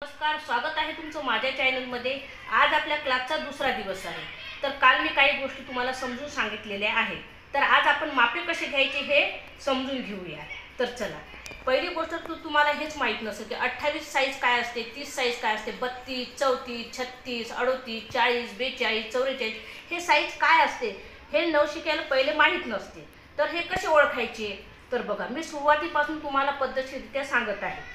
नमस्कार, स्वागत आहे तुमचं माझ्या चॅनलमध्ये। आज आपल्या क्लासचा दुसरा दिवस आहे। तर काल मी काही गोष्टी तुम्हाला समजून सांगितलेल्या आहेत। तर आज आपण मापे कसे घ्यायचे हे समजून घेऊया। तर चला, पहिली गोष्ट तुम्हाला हेच माहित नसेल की 28 साईज काय असते, 30 साईज काय असते, 32, 34, 36, 38, 40, 42, 44 हे साईज काय असते हे नवशिक्याला पहिले माहीत नसते। तर हे कसे ओळखायचे तर बघा, मी सुरुवातीपासून तुम्हाला पद्धतशीररित्या सांगत आहे।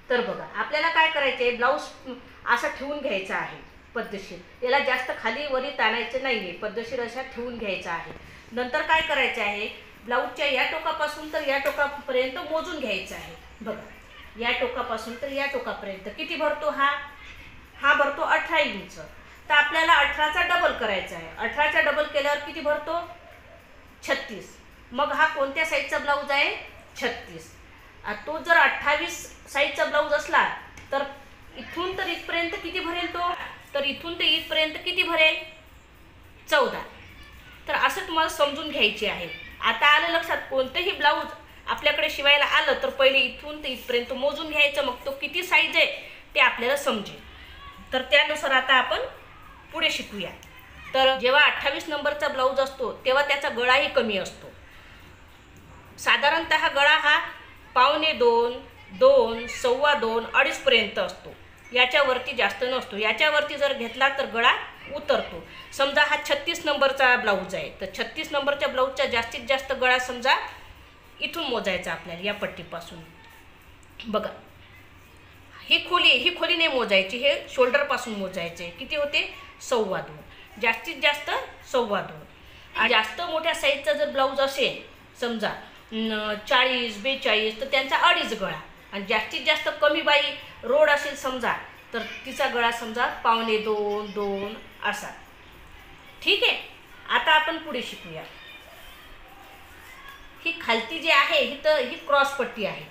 तर बघा, आपल्याला काय करायचे, ब्लाऊज असा ठेवून घ्यायचा आहे पद्धतशीर। याला जास्त खाली वरी ताणायचं नाहीये, पद्धतशीर असा ठेवून घ्यायचा आहे। नंतर काय करायचं आहे, ब्लाऊजच्या या टोकापासून तर या टोकापर्यंत मोजून घ्यायचं आहे। बघा, या टोकापासून तर या टोकापर्यंत किती भरतो, हा भरतो 18 इंच। तर आपल्याला 18चा डबल करायचा आहे। 18चा डबल केल्यावर किती भरतो, 36। मग हा कोणत्या साईजचा ब्लाऊज आहे, 36। तो जर 28 साईजचा ब्लाऊज असला तर इथून तर इथपर्यंत किती भरेल तो, तर इथून ते इथपर्यंत किती भरेल, 14। तर असं तुम्हाला समजून घ्यायचे आहे। आता आलं लक्षात, कोणतेही ब्लाऊज आपल्याकडे शिवायला आलं तर पहिले इथून ते इथपर्यंत मोजून घ्यायचं, मग तो किती साईज आहे ते आपल्याला समजेल। तर त्यानुसार आता आपण पुढे शिकूया। तर जेव्हा 28 नंबरचा ब्लाऊज असतो तेव्हा त्याचा गळाही कमी असतो। साधारणतः गळा हा 1.25, 2, 2.25, 2.5 पर्यंत असतो। याच्यावरती जास्त नसतो। याच्यावरती जर घेतला तर गळा उतरतो। समजा हा 36 नंबरचा ब्लाऊज आहे, तर 36 नंबरच्या ब्लाऊजचा जास्तीत जास्त गळा समजा इथून मोजायचा आपल्याला, या पट्टीपासून। बघा, ही खोली नाही मोजायची, हे शोल्डरपासून मोजायचे। किती होते, 2.25, जास्तीत जास्त 2.25। जास्त मोठ्या साईजचा जर ब्लाऊज असेल समजा 40, 42, तर त्यांचा 2.5 गळा। आणि जास्तीत जास्त कमी बाई रोड असेल समजा, तर तिचा गळा समजा 1.25, 2 असा। ठीक आहे, आता आपण पुढे शिकूया। ही खालती जी आहे ही क्रॉस पट्टी आहे।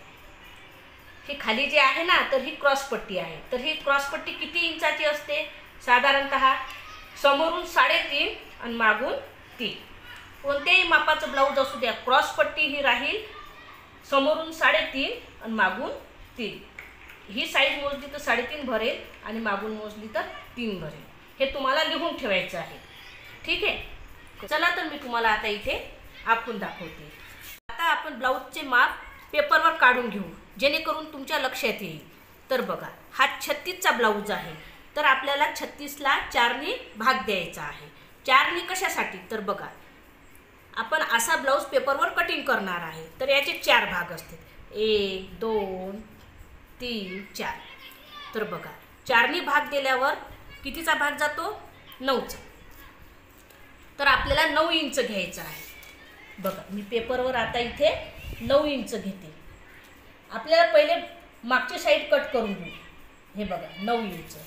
ही खाली जी आहे ना, तर ही क्रॉस पट्टी आहे। तर ही क्रॉस पट्टी किती इंचाची असते, साधारणतः समोरून 3.5 आणि मागून 3। कोणत्याही मापाचं ब्लाऊज असू द्या, क्रॉस पट्टी ही राहील समोरून 3.5 आणि मागून 3। ही साईज मोजली तर 3.5 भरेल आणि मागून मोजली तर 3 भरेल। हे तुम्हाला लिहून ठेवायचं आहे। ठीक आहे, चला तर मी तुम्हाला आता इथे आखून दाखवते। आता आपण ब्लाऊजचे माप पेपरवर काढून घेऊ, जेणेकरून तुमच्या लक्षात येईल। तर बघा, हा 36चा ब्लाऊज आहे, तर आपल्याला 36ला 4नी भाग द्यायचा आहे। 4नी कशासाठी, तर बघा, आपण असा ब्लाऊज पेपरवर कटिंग करणार आहे, तर याचे 4 भाग असतात, 1, 2, 3, 4। तर बघा, 4नी भाग दिल्यावर कितीचा भाग जातो, 9चा। तर आपल्याला 9 इंच घ्यायचं आहे। बघा, मी पेपरवर आता इथे 9 इंच घेते। आपल्याला पहिले मागची साईड कट करून घेऊ। हे बघा, 9 इंच।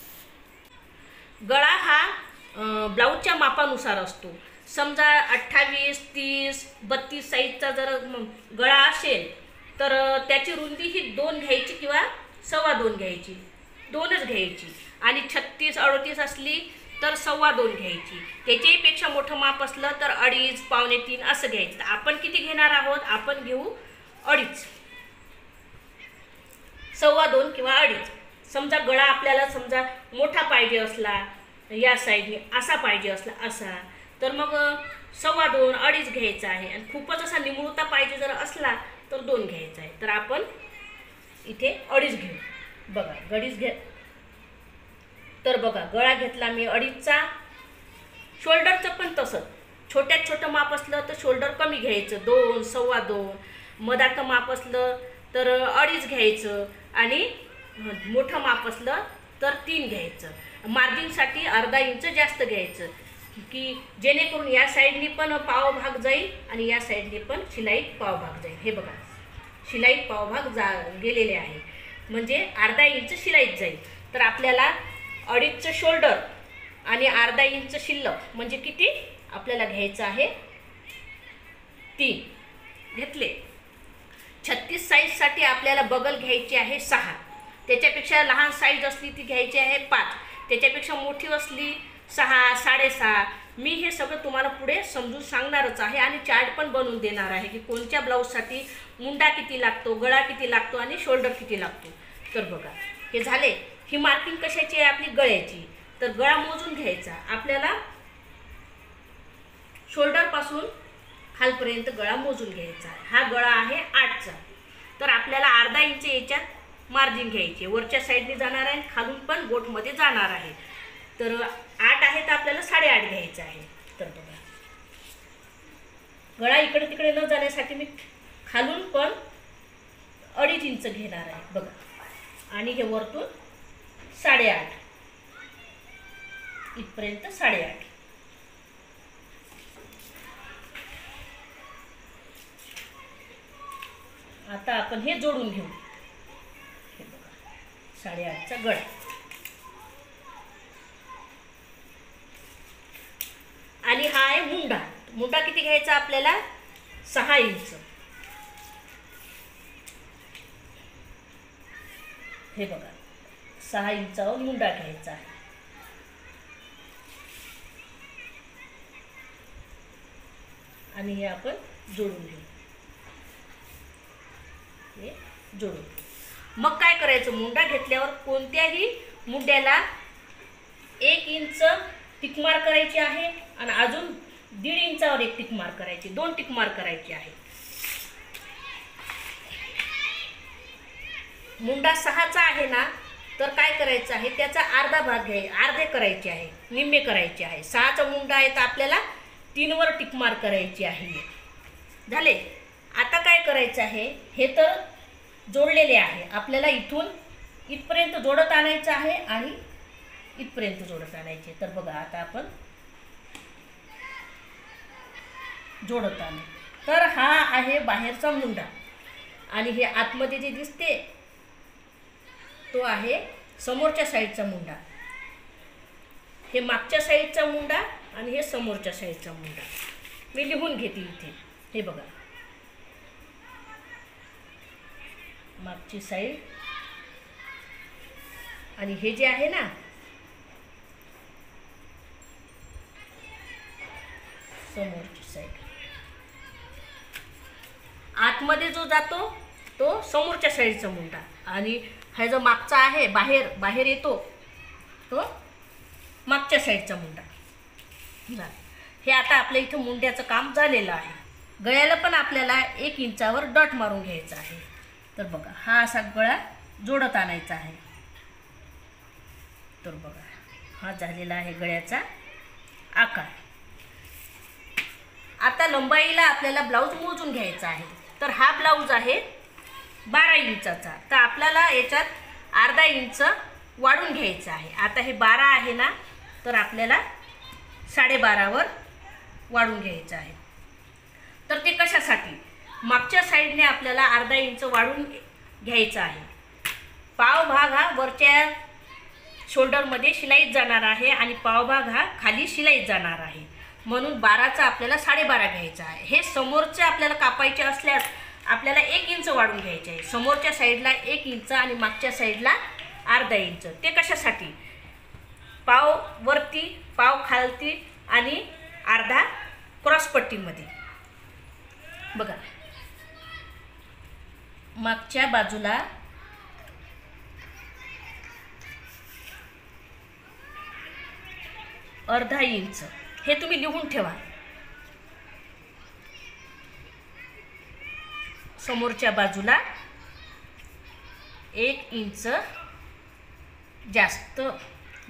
गळा हा ब्लाऊजच्या मापानुसार असतो। समजा 28, 30, 32 साईजचा जर गळा असेल तर त्याची रुंदी ही 2 घ्यायची किंवा 2.25 घ्यायची, 2च घ्यायची। आणि 36, 38 असली तर 2.25 घ्यायची। त्याच्याही पेक्षा मोठं माप असलं तर 2.5, 2.25 असं घ्यायचं। तर आपण किती घेणार आहोत, आपण घेऊ 2.5, 2.25 किंवा 2.5। समजा गळा आपल्याला समजा मोठा पाहिजे असला, या साईडने असा पाहिजे असला असा, तर मग 2.25, 2.5 घ्यायचा आहे। आणि खूपच असा निमुळता पाहिजे जर असला तर 2 घ्यायचा आहे। तर आपण इथे 2.5 घेऊ। बघा, 2.5 घे। तर बघा, गळा घेतला मी 2.5चा। शोल्डरचं पण तसंच, छोट्यात छोटं माप असलं तर शोल्डर कमी घ्यायचं, 2, 2.25। मधाचं माप असलं तर 2.5 घ्यायचं आणि मोठं माप असलं तर 3 घ्यायचं। मार्जिनसाठी 1/2 इंच जास्त घ्यायचं, की जेणेकरून या साईडनी पण पाव भाग जाईल आणि या साईडनी पण शिलाई पाव भाग जाईल। हे बघा, शिलाई पाव भाग गेलेले आहे, म्हणजे 1/2 इंच शिलाईत जाईल। तर आपल्याला 2.5चं शोल्डर आणि 1/2 इंच शिल्लक म्हणजे किती आपल्याला घ्यायचं आहे, 3 घेतले। 36 साईजसाठी आपल्याला बगल घ्यायची आहे 6। त्याच्यापेक्षा लहान साईज असली ती घ्यायची आहे 5। त्याच्यापेक्षा मोठी असली 6, 6.5। मी हे सगळं तुम्हाला पुढे समजून सांगणारच आहे आणि चार्ट पण बनवून देणार आहे की कोणत्या ब्लाऊजसाठी मुंडा किती लागतो, गळा किती लागतो आणि शोल्डर किती लागतो। तर बघा, हे झाले। ही मार्किंग कशाची आहे आपली? गळ्याची. तर गळा मोजून घ्यायचा आपल्याला, शोल्डरपासून खालपर्यंत गळा मोजून घ्यायचा आहे. हा गळा आहे 8चा. तर आपल्याला अर्धा इंच याच्यात मार्जिन घ्यायची. वरच्या साईडने जाणार आहे, खालून पण गोटमध्ये जाणार आहे. तर 8 आहे तर आपल्याला 8.5 घ्यायचं आहे. तर बघा, गळा इकडे तिकडे न जाण्यासाठी मी खालून पण 2.5 इंच घेणार आहे बघा. आणि हे वरतून 8.5 इथपर्यंत 8.5. आता आपण हे जोडून घेऊ. हे बघा 8.5चा गळा. आणि हा आहे मुंडा. मुंडा किती घ्यायचा आपल्याला? 6 इंच. हे बघा 6 इंचावर मुंडा घ्यायचा आहे. आणि हे आपण जोडून घेऊ. हे जोडून. मग काय करायचं? मुंडा घेतल्यावर कोणत्याही मुंड्याला 1 इंच टिक मार करायची आहे आणि अजून 1.5 इंचावर एक टिक मार करायची. 2 टिक मार करायची आहे. मुंडा 6चा आहे ना, तर काय करायचं आहे? त्याचा अर्धा भाग अर्धे करायचे आहे, निम्मे करायचे आहे. 6चा मुंडा आहे तर आपल्याला 3 वर टिक मार करायची आहे. झाले. आता काय करायचं आहे? हे तर जोडलेले आहे. आपल्याला इथून इथपर्यंत जोडत आणायचं आहे आणि इथपर्यंत जोडत आणायचे. तर बघा आता आपण जोडत आणू. तर हा आहे बाहेरचा मुंडा आणि हे आतमध्ये जे दिसते तो आहे समोरच्या साईडचा मुंडा. हे मागच्या साईडचा मुंडा आणि हे समोरच्या साईडचा मुंडा. मी लिहून घेते इथे. हे बघा, मागची साईड आणि हे जे आहे ना समोरची साईड. आतमध्ये जो जातो तो समोरच्या साईडचा मुंडा आणि हा जो मागचा आहे बाहेर येतो तो मागच्या साईडचा मुंडा. हे आता आपल्या इथं मुंड्याचं काम झालेलं आहे. गळ्याला पण आपल्याला 1 इंचावर डॉट मारून घ्यायचा आहे. तर बघा हा असा गळा जोडत आणायचा आहे. तर बघा हा झालेला आहे गळ्याचा आकार. आता लंबाईला आपल्याला ब्लाऊज मोजून घ्यायचा आहे. तर हा ब्लाऊज आहे 12 इंचाचा. तर आपल्याला याच्यात अर्धा इंच वाढून घ्यायचं आहे. आता हे 12 आहे ना, तर आपल्याला 12.5 वर वाढून घ्यायचं आहे. तर ते कशासाठी? मागच्या साईडने आपल्याला अर्धा इंच वाढून घ्यायचा आहे. पाव भाग हा वरच्या शोल्डरमध्ये शिलाईत जाणार आहे आणि पाव भाग हा खाली शिलाईत जाणार आहे. म्हणून 12चा आपल्याला 12.5 घ्यायचा आहे. हे समोरचे आपल्याला कापायचे असल्यास आपल्याला 1 इंच वाढून घ्यायचे आहे. समोरच्या साईडला 1 इंच आणि मागच्या साईडला अर्धा इंच. ते कशासाठी? पाव वरती, पाव खालती आणि अर्धा क्रॉसपट्टीमध्ये. बघा मागच्या बाजूला अर्धा इंच. हे तुम्ही लिहून ठेवा. समोरच्या बाजूला 1 इंच जास्त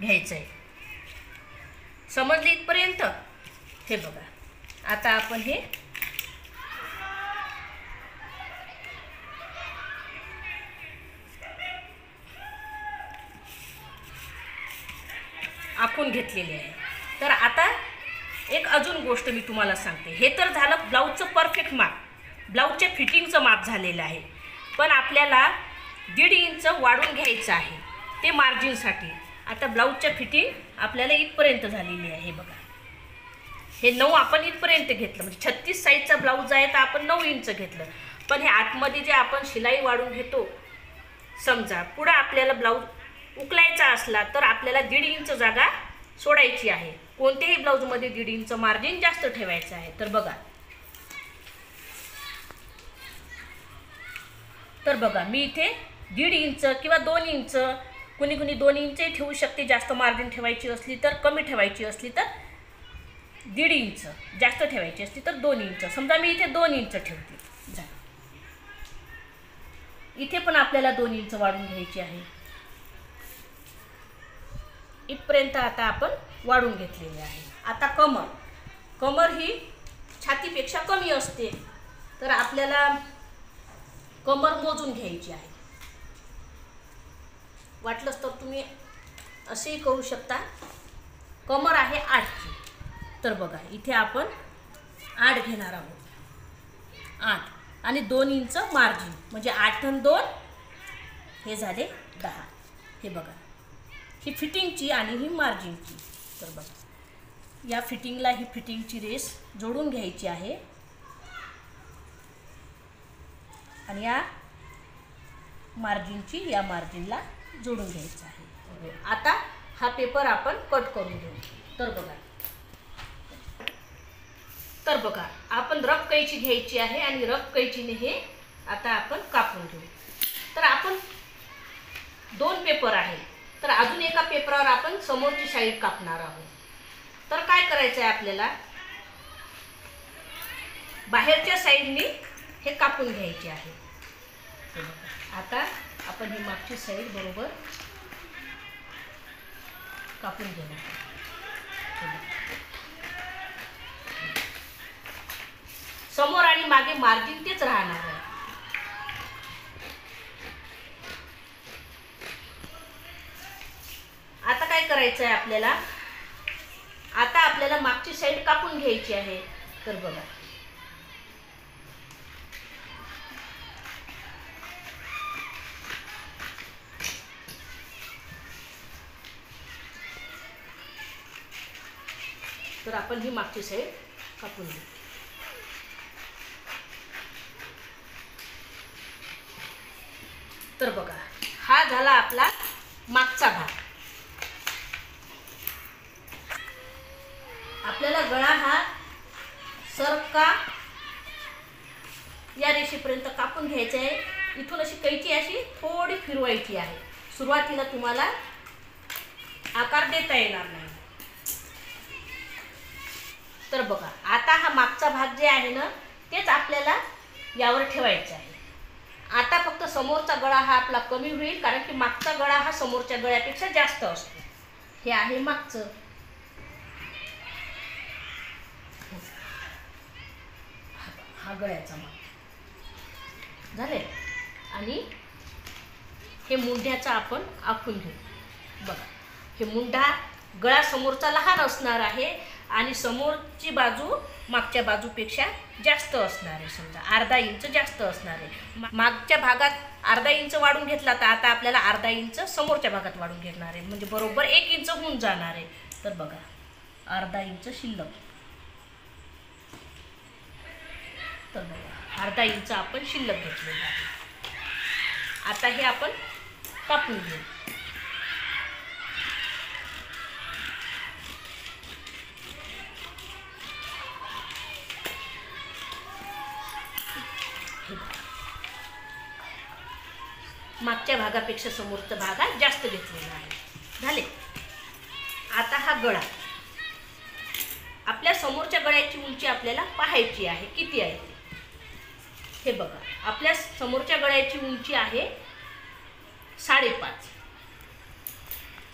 घ्यायचं आहे. समजले इथपर्यंत? हे बघा आता आपण हे आखून घेतलेले आहे. तर आता एक अजून गोष्ट मी तुम्हाला सांगते. हे तर झालं ब्लाऊजचं परफेक्ट माप, ब्लाऊजच्या फिटिंगचं माप झालेलं आहे. पण आपल्याला 1.5 इंच वाढून घ्यायचं आहे ते मार्जिनसाठी. आता ब्लाऊजच्या फिटिंग आपल्याला इथपर्यंत झालेली आहे. बघा हे 9 आपण इथपर्यंत घेतलं, म्हणजे 36 साईजचा ब्लाऊज आहे तर आपण 9 इंच घेतलं. पण हे आतमध्ये जे आपण शिलाई वाढून घेतो, समजा पुढं आपल्याला ब्लाऊज उकलायचा असला तर आपल्याला 1.5 इंच जागा सोडायची आहे. कोणत्याही ब्लाऊजमध्ये 1.5 इंच मार्जिन जास्त ठेवायचं आहे. तर बघा मी इथे 1.5 इंच किंवा 2 इंच कुणी कुणी 2 इंचही ठेवू शकते, जास्त मार्जिन ठेवायची असली तर, कमी ठेवायची असली तर 1.5 इंच, जास्त ठेवायची असली तर 2 इंच. समजा मी इथे 2 इंच ठेवते. इथे पण आपल्याला 2 इंच वाढून घ्यायची आहे. इथपर्यंत आता आपण वाढून घेतलेले आहे. आता कमर ही छातीपेक्षा कमी असते, तर आपल्याला कमर मोजून घ्यायची आहे. वाटलंच तर तुम्ही असेही करू शकता. कमर आहे 8 ची, तर बघा इथे आपण 8 घेणार आहोत. 8 आणि 2 इंच मार्जिन, म्हणजे 8 आणि 2 हे झाले 10. हे बघा, ही फिटिंगची आणि ही मार्जिनची. तर बघा, या फिटिंगला ही फिटिंगची रेस जोडून घ्यायची आहे आणि या मार्जिनची या मार्जिनला जोडून घ्यायचं आहे. आता हा पेपर आपण कट करून घेऊ. तर बघा आपण रफ कैची घ्यायची आहे आणि रफ कैचीने हे आता आपण कापून घेऊ. तर आपण 2 पेपर आहे, तर अजून एका पेपरावर आपण समोरची साईड कापणार आहोत. तर काय करायचं आहे आपल्याला, बाहेरच्या साईडने हे कापून घ्यायचे आहे. आता आपण ही मागची साईड बरोबर कापून घेणार. समोर आणि मागे मार्जिन तेच राहणार आहे. आता काय करायचं आहे आपल्याला, आता आपल्याला मागची साईड कापून घ्यायची आहे. तर बघा, तर आपण ही मागची साईड कापून घेऊ. तर बघा, हा झाला आपला मागचा भाग. आपल्याला गळा हा सरका या रेषेपर्यंत कापून घ्यायचा आहे. इथून अशी कैची अशी थोडी फिरवायची आहे. सुरुवातीला तुम्हाला आकार देता येणार नाही. तर बघा, आता हा मागचा भाग जे आहे ना, तेच आपल्याला यावर ठेवायचा आहे. आता फक्त समोरचा गळा हा आपला कमी होईल, कारण की मागचा गळा हा समोरच्या गळ्यापेक्षा जास्त असतो. हे आहे मागचं. हा गळ्याचा माग झाले. आणि हे मुंढ्याचा आपण आखून घेऊ. बघा, हे मुंढा गळा समोरचा लहान असणार आहे आणि समोरची बाजू मागच्या बाजूपेक्षा जास्त असणार आहे. समजा अर्धा इंच जास्त असणार आहे. मागच्या भागात अर्धा इंच वाढून घेतला, तर आता आपल्याला अर्धा इंच समोरच्या भागात वाढून घेणार आहे, म्हणजे बरोबर 1 इंच होऊन जाणार आहे. तर बघा, अर्धा इंच शिल्लक. तर बघा, अर्धा इंच आपण शिल्लक घेतलेला आहे. आता हे आपण कापून घेऊ. मागच्या भागापेक्षा समोरचा भाग हा जास्त घेतलेला आहे. झाले. आता हा गळा, आपल्या समोरच्या गळ्याची उंची आपल्याला पाहायची आहे, किती आहे ते. हे बघा, आपल्या समोरच्या गळ्याची उंची आहे 5.5.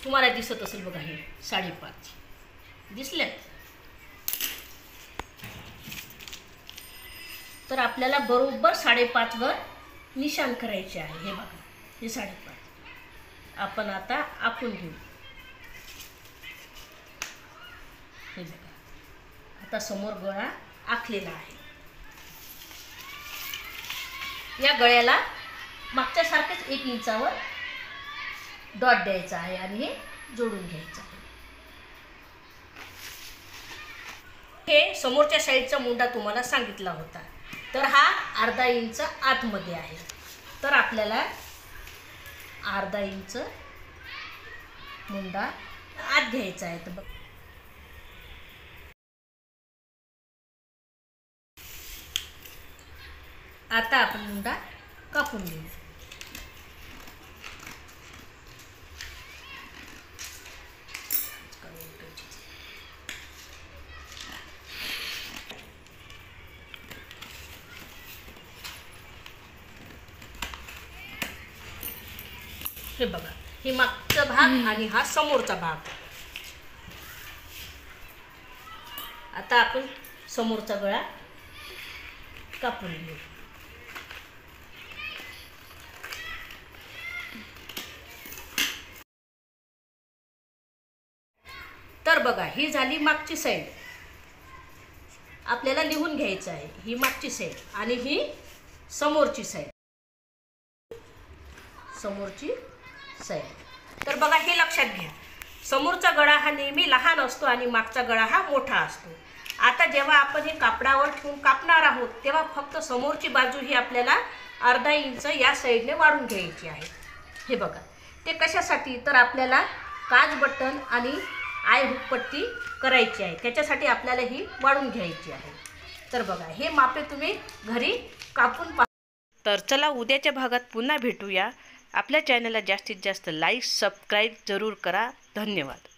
तुम्हाला दिसत असेल बघा, हे 5.5 दिसले. तर आपल्याला बरोबर 5.5 वर निशाण करायचे आहे. हे बघा, हे 5.5 आपण आता आखून घेऊ. हे बघा, आता समोर गळा आखलेला आहे. या गळ्याला मागच्या सारखेच 1 इंचावर डॉट द्यायचा आहे आणि हे जोडून घ्यायचं आहे. हे समोरच्या साईडचा मुंडा तुम्हाला सांगितला होता, तर हा अर्धा इंच आतमध्ये आहे. तर आपल्याला अर्धा इंच मुंडा आत घ्यायचा आहे. तर बघ, आता आपण मुंडा कापून घेऊ. हे बघा, ही मागचा भाग आणि हा समोरचा भाग. आता आपण समोरचा गळा कापून घेऊ. तर बघा, ही झाली मागची साईड. आपल्याला लिहून घ्यायचं आहे. ही मागची साईड आणि ही समोरची साईड. समोरची साईड. तर बघा, हे लक्षात घ्या, समोरचा गळा हा नेहमी लहान असतो आणि मागचा गळा हा मोठा असतो. आता जेव्हा आपण हे कापडावर ठेवून कापणार आहोत तेव्हा फक्त समोरची बाजू ही आपल्याला अर्धा इंच या साईडने वाढून घ्यायची आहे. हे बघा, ते कशासाठी, तर आपल्याला काज बटन आणि आय हुक पट्टी करायची आहे, त्याच्यासाठी आपल्याला ही वाढून घ्यायची आहे. तर बघा, हे मापे तुम्ही घरी कापून पहा. तर चला, उद्याच्या भागात पुन्हा भेटूया. आपल्या चॅनलला जास्तीत जास्त लाईक सबस्क्राईब जरूर करा. धन्यवाद.